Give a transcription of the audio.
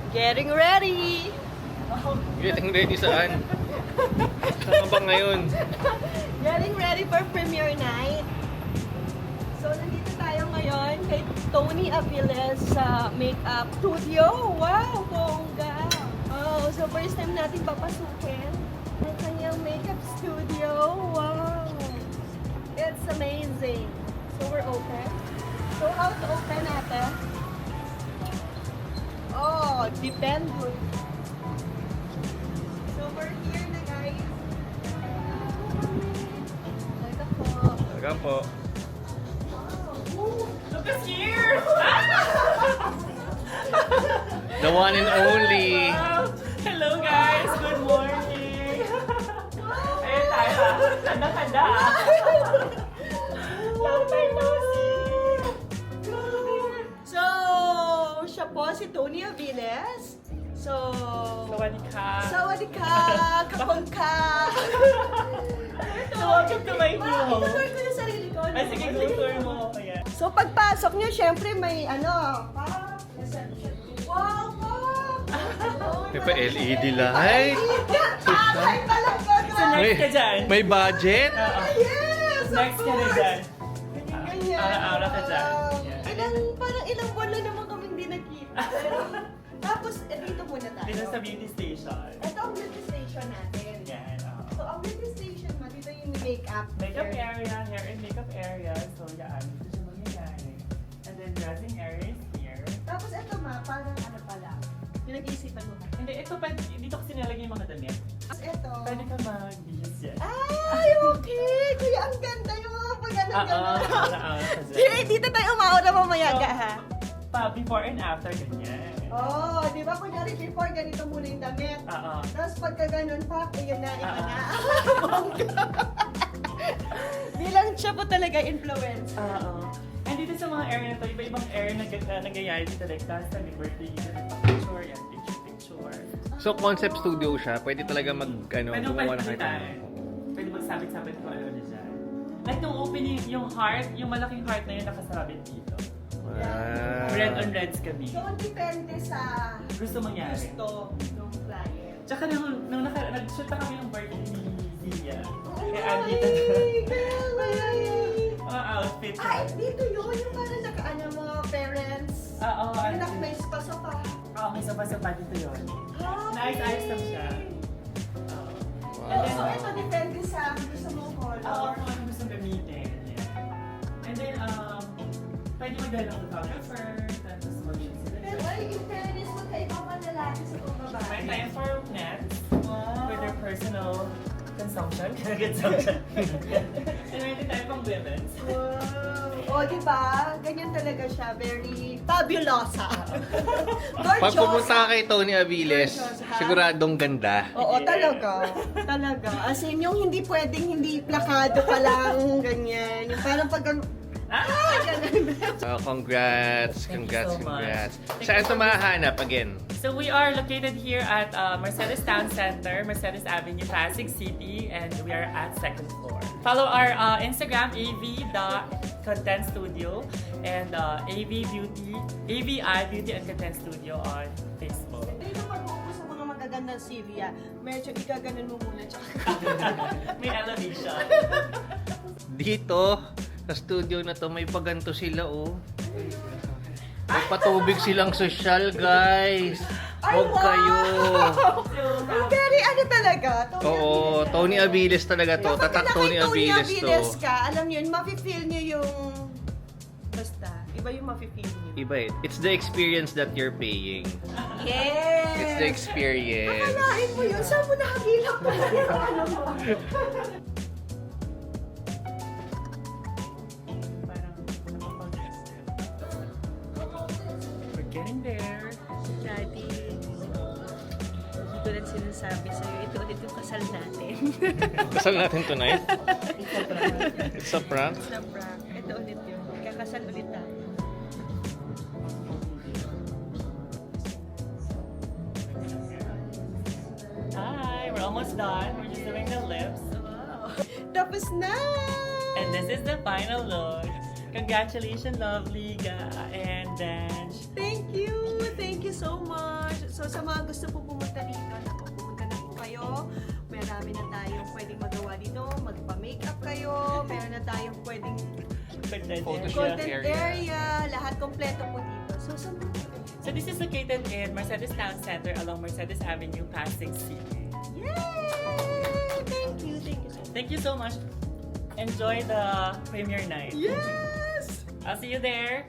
Getting ready! Getting ready saan? Saan ba ngayon? Getting ready for premiere night. So, nandito tayo ngayon kay Tony Aviles sa makeup studio. Wow, bongga! Oh, so first time natin papasukin ang kanyang makeup studio. Wow! It's amazing. So, we're open. So, how to open natin? Oh, depend. So, we're here na, guys. Welcome po. Welcome po. Look at here! The one and only. Hello guys! Good morning! Ayun tayo ah. Kanda-kanda ah. Long time no see! So, siya po si Tony Aviles. So, Sawadee ka! sawadee ka, kapag ka. So, welcome to my new Itutur ko yung sarili ko. Ay, sige, tour mo. Ayan. So, pagpasok niyo, syempre may parang reception. Wow, wow! May pa LED light. Ay, talaga. So, next ka dyan. May budget. Oo. Yes! of Next ka na course. dyan. Ganyan. Ara-ara ka dyan. Yeah. Parang ilang buwan na naman kami hindi nakita. Tapos, dito muna tayo. Dito sa beauty station. Ito ang beauty station natin. Yan. So, ang beauty station mo, dito yung makeup. Makeup area, hair and makeup area. So, yan. Dito siya mangyayari. And then, dressing area is here. Tapos ito parang ano pala. Pinag-iisipan mo ba? Hindi, ito, dito kasi nilagay yung mga damit. Tapos ito. Pwede ka mag-bihis yan. Ay, okay! Kuya, ang ganda yung mga pag-ganon-ganon. Dito tayo umaura mamaya ka, ha? Before and after, ganyan. Oh, di ba? Kunyari, before ganito muna yung damit. Oo. Tapos pagka ganun pa, ayun na, iba na. Bilang siya po talaga influence. Oo. And dito sa mga area na to, iba-ibang area na nangyayari dito. Like last time, may birthday dito, picture, yan, picture. So concept studio siya. Pwede talaga Pwede mo gumawa na palitan. kahit Pwede magsabit-sabit kung ano na dyan. Like nung opening, yung heart, yung malaking heart na yun nakasabit dito. Wow. Red on reds kami. So, depende sa Gusto mangyari. gusto ng client. Tsaka nung nag-shoot na kami ng birthday ni Zia. Kaya Ay, andito na. galay! Mga outfit. Ay, dito yun, yung parang nakaano mga parents. Oo, Anak, andito. may spa-spa. Oo, may sopa-sopa dito yun. Nice lang siya. Oo. Wow. And then, So, ito depende sa gusto mong color. Oo, kung ano gusto gamitin. Yeah. And then, pwede magdala ng photographer, tapos mag-shoot sila. Pero ay, in fairness, magkaibang mga lalaki sa kong babae. May time for nets Wow. for their personal consumption. And may time pang women's. Wow. O, di ba? Ganyan talaga siya. Very fabulosa. Pag pumunta ka kay Tony Aviles, Gorgeous, ha? siguradong ganda. Oo, Yeah. talaga. Talaga. As in, yung hindi pwedeng hindi plakado pa lang, ganyan. Yung parang pag ganun, ganun. Congrats, Thank you congrats, so much. congrats. Thank Saan you ito so mahahanap again? So we are located here at Mercedes Town Center, Mercedes Avenue, Pasig City, and we are at second floor. Follow our Instagram, av.content studio, and AVI Beauty and Content Studio on Facebook. Dito pag-upo sa mga magagandang Silvia, medyo igaganon mo muna, tsaka May elevation. Dito, sa studio na to, may paganto sila, oh. May patubig silang sosyal, guys. Huwag wow! kayo. very ano talaga. Oo, Tony Aviles talaga to. Tatak Tony Aviles to. ka, alam niyo yun, mafe-feel niyo yung, basta, iba yung mafe-feel niyo. Iba eh. It's the experience that you're paying. Yes! It's the experience. Akalain mo yun, saan mo nakagilap pa yung ano mo? Parang nakapag-step. We're getting there. Daddy, tulad sinasabi sa'yo, ito ulit yung kasal natin. Kasal natin tonight. It's a prank. Sa prank, ito ulit yun. Kakasal ulit tayo. Hi, we're almost done. We're just doing the lips. Wow. Tapos na! And this is the final look. Congratulations, lovely and Benj. Thank you so much. So sa mga gusto po pumunta dito, pumunta na po kayo. Marami na tayong pwedeng magawa dito. Magpa-makeup kayo. Meron na tayong pwedeng Photoshoot content area. Lahat kompleto po dito. So saan po kayo? So this is located in Mercedes Town Center along Mercedes Avenue, Pasig City. Yay! Thank you. Thank you so much. Thank you so much. Enjoy the premiere night. Yes! I'll see you there.